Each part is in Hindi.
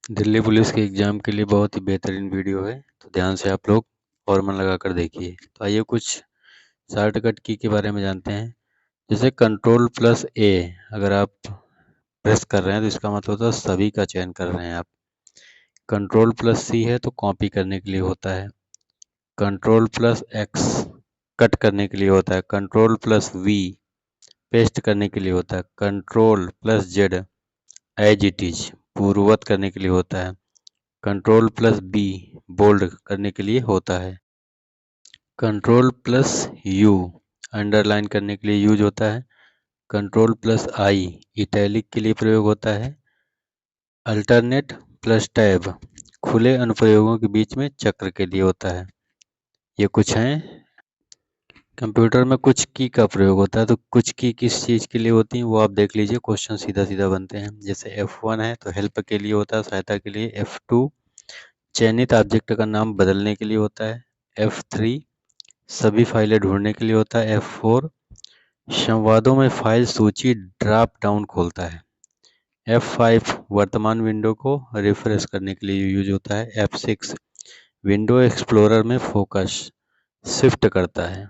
दिल्ली पुलिस के एग्ज़ाम के लिए बहुत ही बेहतरीन वीडियो है, तो ध्यान से आप लोग और मन लगाकर देखिए। तो आइए कुछ शॉर्टकट की के बारे में जानते हैं। जैसे कंट्रोल प्लस ए अगर आप प्रेस कर रहे हैं तो इसका मतलब होता है सभी का चयन कर रहे हैं आप। कंट्रोल प्लस सी है तो कॉपी करने के लिए होता है। कंट्रोल प्लस एक्स कट करने के लिए होता है। कंट्रोल प्लस वी पेस्ट करने के लिए होता है। Control plus Z as it is पूर्ववत करने के लिए होता है। कंट्रोल प्लस बी बोल्ड करने के लिए होता है। कंट्रोल प्लस यू अंडरलाइन करने के लिए यूज होता है। कंट्रोल प्लस आई इटैलिक के लिए प्रयोग होता है। अल्टरनेट प्लस टैब खुले अनुप्रयोगों के बीच में चक्र के लिए होता है। ये कुछ हैं। कंप्यूटर में कुछ की का प्रयोग होता है, तो कुछ की किस चीज़ के लिए होती हैं वो आप देख लीजिए। क्वेश्चन सीधा सीधा बनते हैं। जैसे F1 है तो हेल्प के लिए होता है, सहायता के लिए। F2 चयनित ऑब्जेक्ट का नाम बदलने के लिए होता है। F3 सभी फाइलें ढूंढने के लिए होता है। F4 संवादों में फाइल सूची ड्रॉप डाउन खोलता है। F5 वर्तमान विंडो को रिफ्रेश करने के लिए यूज होता है। F6 विंडो एक्सप्लोरर में फोकस शिफ्ट करता है।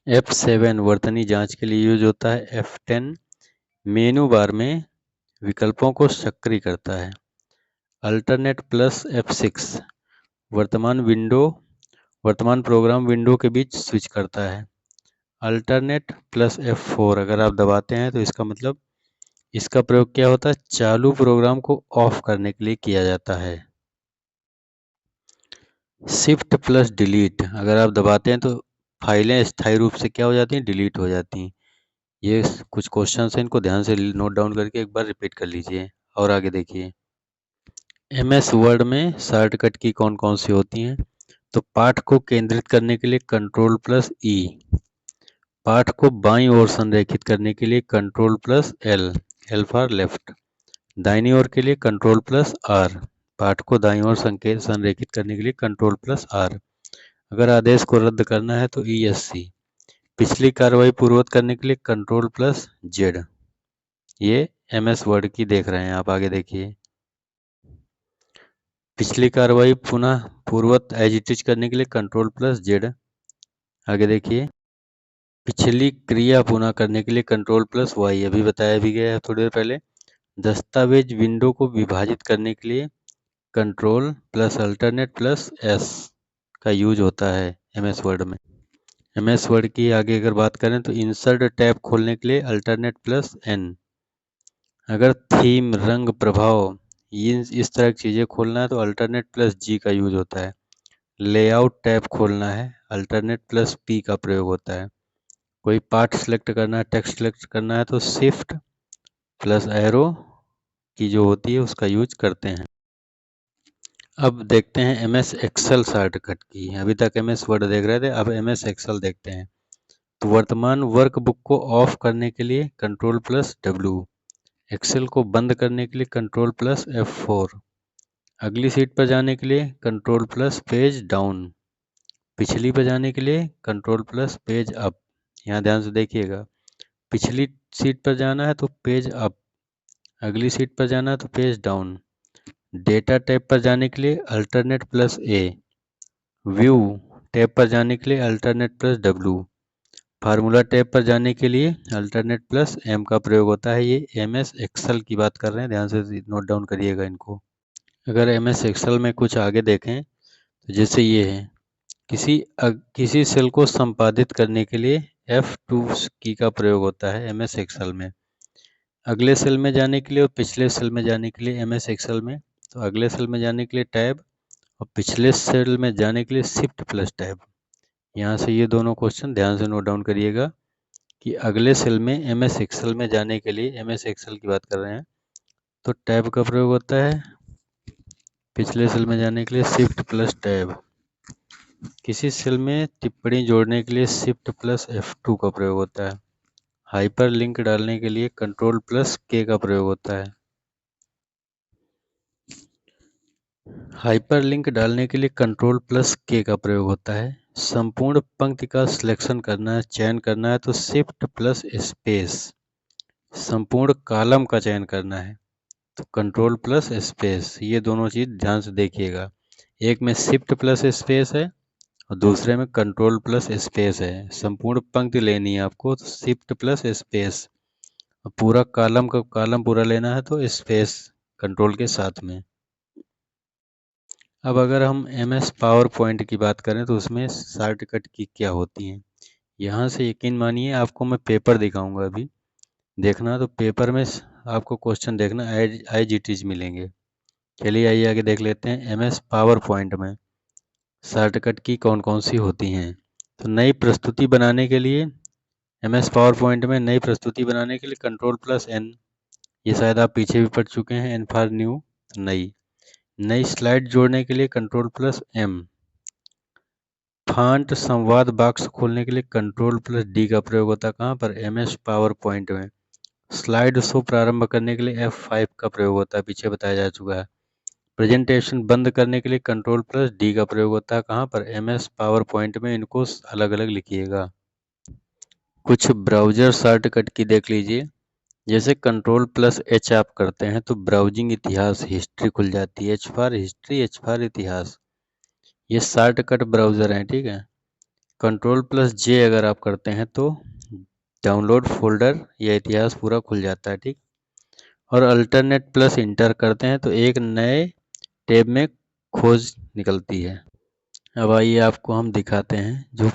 F7 वर्तनी जांच के लिए यूज होता है। F10 मेनू बार में विकल्पों को सक्रिय करता है। अल्टरनेट प्लस F6 वर्तमान प्रोग्राम विंडो के बीच स्विच करता है। अल्टरनेट प्लस F4 अगर आप दबाते हैं तो इसका मतलब इसका प्रयोग क्या होता है, चालू प्रोग्राम को ऑफ करने के लिए किया जाता है। शिफ्ट प्लस डिलीट अगर आप दबाते हैं तो फाइलें स्थायी रूप से क्या हो जाती हैं, डिलीट हो जाती हैं। ये कुछ क्वेश्चन हैं, इनको ध्यान से नोट डाउन करके एक बार रिपीट कर लीजिए और आगे देखिए। MS वर्ड में शॉर्टकट की कौन कौन सी होती हैं, तो पाठ को केंद्रित करने के लिए कंट्रोल प्लस ई, पाठ को बाईं ओर संरेखित करने के लिए control plus L, L for left. दाहिनी ओर के लिए कंट्रोल प्लस आर, पाठ को दाईं ओर संकेत संरेखित करने के लिए कंट्रोल प्लस आर। अगर आदेश को रद्द करना है तो ESC। पिछली कार्रवाई पूर्ववत करने के लिए कंट्रोल प्लस जेड। ये MS वर्ड की देख रहे हैं आप, आगे देखिए। पिछली कार्रवाई पुनः पूर्ववत एज इट इज करने के लिए कंट्रोल प्लस जेड। आगे देखिए। पिछली क्रिया पुनः करने के लिए कंट्रोल प्लस वाई, अभी बताया भी गया है थोड़ी देर पहले। दस्तावेज विंडो को विभाजित करने के लिए control plus alternate plus S का यूज होता है MS वर्ड में। MS वर्ड की आगे अगर बात करें तो इंसर्ट टैब खोलने के लिए अल्टरनेट प्लस एन। अगर थीम रंग प्रभाव इस तरह की चीज़ें खोलना है तो अल्टरनेट प्लस जी का यूज होता है। लेआउट टैब खोलना है अल्टरनेट प्लस पी का प्रयोग होता है। कोई पार्ट सिलेक्ट करना है, टेक्स्ट सिलेक्ट करना है तो शिफ्ट प्लस एरो की जो होती है उसका यूज करते हैं। अब देखते हैं MS एक्सेल शॉर्टकट की। अभी तक MS वर्ड देख रहे थे, अब MS एक्सेल देखते हैं। तो वर्तमान वर्कबुक को ऑफ करने के लिए कंट्रोल प्लस W, एक्सेल को बंद करने के लिए कंट्रोल प्लस F4, अगली सीट पर जाने के लिए कंट्रोल प्लस पेज डाउन, पिछली पर जाने के लिए कंट्रोल प्लस पेज अप। यहाँ ध्यान से देखिएगा, पिछली सीट पर जाना है तो पेज अप, अगली सीट पर जाना है तो पेज डाउन। डेटा टैब पर जाने के लिए अल्टरनेट प्लस ए, व्यू टैब पर जाने के लिए alternate plus W, formula tab पर जाने के लिए अल्टरनेट प्लस M का प्रयोग होता है। ये MS एक्सेल की बात कर रहे हैं, ध्यान से नोट डाउन करिएगा इनको। अगर MS एक्सेल में कुछ आगे देखें तो जैसे ये है, किसी सेल को संपादित करने के लिए F2 की का प्रयोग होता है MS एक्सेल में। अगले सेल में जाने के लिए और पिछले सेल में जाने के लिए MS एक्सेल में, तो अगले सेल में जाने के लिए टैब और पिछले सेल में जाने के लिए शिफ्ट प्लस टैब। यहाँ से ये दोनों क्वेश्चन ध्यान से नोट डाउन करिएगा कि अगले सेल में MS एक्सेल में जाने के लिए, MS एक्सेल की बात कर रहे हैं, तो टैब का प्रयोग होता है। पिछले सेल में जाने के लिए शिफ्ट प्लस टैब। किसी सेल में टिप्पणी जोड़ने के लिए शिफ्ट प्लस F2 का प्रयोग होता है। हाइपर लिंक डालने के लिए कंट्रोल प्लस K का प्रयोग होता है। हाइपर लिंक डालने के लिए कंट्रोल प्लस K का प्रयोग होता है। संपूर्ण पंक्ति का सिलेक्शन करना है, चयन करना है तो शिफ्ट प्लस स्पेस। संपूर्ण कॉलम का चयन करना है तो कंट्रोल प्लस स्पेस, ये दोनों चीज़ ध्यान से देखिएगा। एक में शिफ्ट प्लस स्पेस है और दूसरे में कंट्रोल प्लस स्पेस है। संपूर्ण पंक्ति लेनी है आपको तो शिफ्ट प्लस स्पेस, और पूरा कॉलम का कॉलम पूरा लेना है तो स्पेस कंट्रोल के साथ में। अब अगर हम MS पावर पॉइंट की बात करें तो उसमें शॉर्टकट की क्या होती हैं। यहाँ से यकीन मानिए आपको मैं पेपर दिखाऊंगा अभी, देखना तो पेपर में आपको क्वेश्चन देखना एज इट इज मिलेंगे। चलिए आइए आगे देख लेते हैं MS पावर पॉइंट में शॉर्टकट की कौन कौन सी होती हैं। तो नई प्रस्तुति बनाने के लिए MS पावर पॉइंट में नई प्रस्तुति बनाने के लिए कंट्रोल प्लस N, ये शायद आप पीछे भी पढ़ चुके हैं, N फॉर न्यू, नई स्लाइड जोड़ने के लिए कंट्रोल प्लस M, फॉन्ट संवाद बॉक्स खोलने के लिए कंट्रोल प्लस D का प्रयोग होता है कहाँ पर, MS पावर पॉइंट में। स्लाइड शो प्रारंभ करने के लिए F5 का प्रयोग होता है, पीछे बताया जा चुका है। प्रेजेंटेशन बंद करने के लिए कंट्रोल प्लस D का प्रयोग होता है कहाँ पर, MS पावर पॉइंट में। इनको अलग अलग लिखिएगा। कुछ ब्राउजर शॉर्टकट की देख लीजिए। जैसे कंट्रोल प्लस H आप करते हैं तो ब्राउजिंग इतिहास हिस्ट्री खुल जाती है, H for history, H for इतिहास, ये शॉर्टकट ब्राउजर हैं, ठीक है। कंट्रोल प्लस J अगर आप करते हैं तो डाउनलोड फोल्डर या इतिहास पूरा खुल जाता है, ठीक। और अल्टरनेट प्लस इंटर करते हैं तो एक नए टैब में खोज निकलती है। अब आइए आपको हम दिखाते हैं जो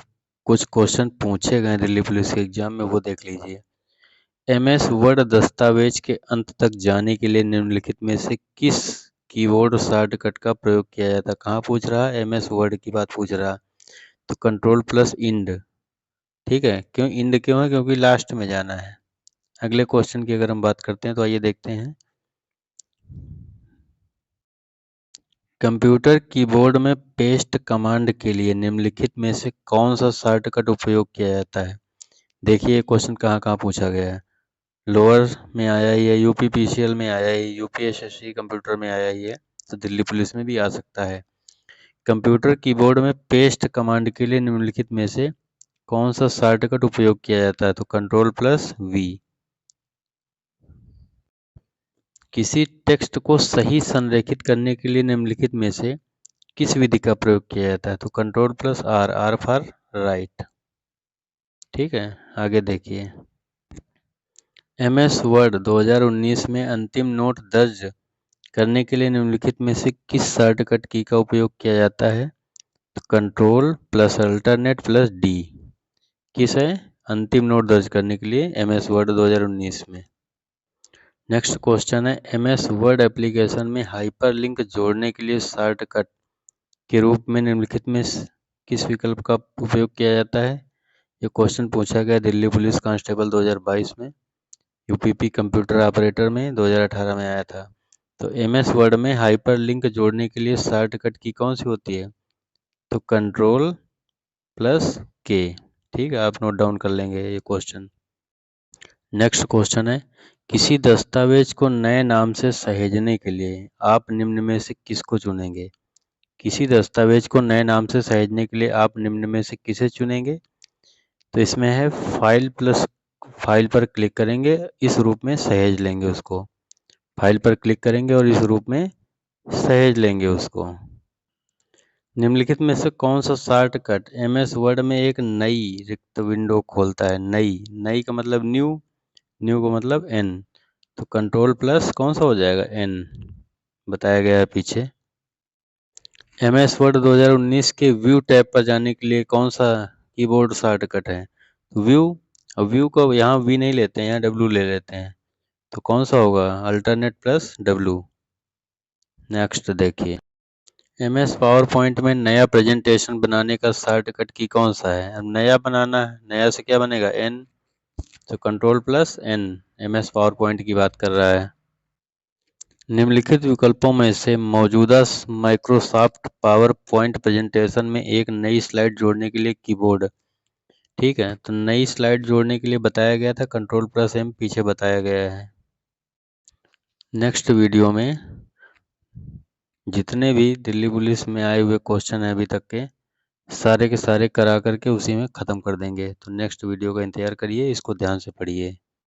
कुछ क्वेश्चन पूछे गए दिल्ली पुलिस के एग्जाम में, वो देख लीजिए। MS वर्ड दस्तावेज के अंत तक जाने के लिए निम्नलिखित में से किस कीबोर्ड शॉर्टकट का प्रयोग किया जाता है। कहाँ पूछ रहा है, MS वर्ड की बात पूछ रहा है, तो कंट्रोल प्लस इंड, ठीक है। क्यों इंड क्यों है, क्योंकि लास्ट में जाना है। अगले क्वेश्चन की अगर हम बात करते हैं तो आइए देखते हैं। कंप्यूटर कीबोर्ड में पेस्ट कमांड के लिए निम्नलिखित में से कौन सा शॉर्टकट उपयोग किया जाता है। देखिए क्वेश्चन कहाँ कहाँ पूछा गया है। लोअर में आया ही है, UPPCL में आया ही, UPSSC कंप्यूटर में आया ही है, तो दिल्ली पुलिस में भी आ सकता है। कंप्यूटर कीबोर्ड में पेस्ट कमांड के लिए निम्नलिखित में से कौन सा शॉर्टकट उपयोग किया जाता है, तो कंट्रोल प्लस V। किसी टेक्स्ट को सही संरेखित करने के लिए निम्नलिखित में से किस विधि का प्रयोग किया जाता है, तो control plus R, R for right, ठीक है। आगे देखिए। MS वर्ड 2019 में अंतिम नोट दर्ज करने के लिए निम्नलिखित में से किस शॉर्टकट की का उपयोग किया जाता है, तो control plus alternate plus D। किस है, अंतिम नोट दर्ज करने के लिए MS वर्ड 2019 में। नेक्स्ट क्वेश्चन है, MS वर्ड एप्लीकेशन में हाइपरलिंक जोड़ने के लिए शॉर्टकट के रूप में निम्नलिखित में किस विकल्प का उपयोग किया जाता है। ये क्वेश्चन पूछा गया दिल्ली पुलिस कांस्टेबल 2022 में, UPP कंप्यूटर ऑपरेटर में 2018 में आया था। तो MS वर्ड में हाइपरलिंक जोड़ने के लिए शॉर्टकट की कौन सी होती है, तो कंट्रोल प्लस K, ठीक है। आप नोट डाउन कर लेंगे ये क्वेश्चन। नेक्स्ट क्वेश्चन है, किसी दस्तावेज को नए नाम से सहेजने के लिए आप निम्न में से किसको चुनेंगे। किसी दस्तावेज को नए नाम से सहेजने के लिए आप निम्न में से किसे चुनेंगे, तो इसमें है फाइल प्लस, फाइल पर क्लिक करेंगे, इस रूप में सहेज लेंगे उसको। फाइल पर क्लिक करेंगे और इस रूप में सहेज लेंगे उसको। निम्नलिखित में से कौन सा शॉर्टकट MS वर्ड में एक नई रिक्त विंडो खोलता है। नई का मतलब न्यू, न्यू का मतलब N, तो कंट्रोल प्लस कौन सा हो जाएगा, N, बताया गया है पीछे। MS वर्ड 2019 के व्यू टैब पर जाने के लिए कौन सा कीबोर्ड शॉर्टकट है, व्यू। और व्यू को यहाँ V नहीं लेते हैं, यहाँ W ले लेते हैं, तो कौन सा होगा, अल्टरनेट प्लस W। नेक्स्ट देखिए, MS पावर पॉइंट में नया प्रेजेंटेशन बनाने का शॉर्टकट की कौन सा है। अब नया बनाना है, नया से क्या बनेगा, N, तो control plus N, MS power point की बात कर रहा है। निम्नलिखित विकल्पों में से मौजूदा माइक्रोसॉफ्ट पावर पॉइंट प्रेजेंटेशन में एक नई स्लाइड जोड़ने के लिए कीबोर्ड, ठीक है। तो नई स्लाइड जोड़ने के लिए बताया गया था कंट्रोल प्लस M, पीछे बताया गया है। नेक्स्ट वीडियो में जितने भी दिल्ली पुलिस में आए हुए क्वेश्चन हैं अभी तक के सारे करा करके उसी में ख़त्म कर देंगे। तो नेक्स्ट वीडियो का इंतज़ार करिए, इसको ध्यान से पढ़िए।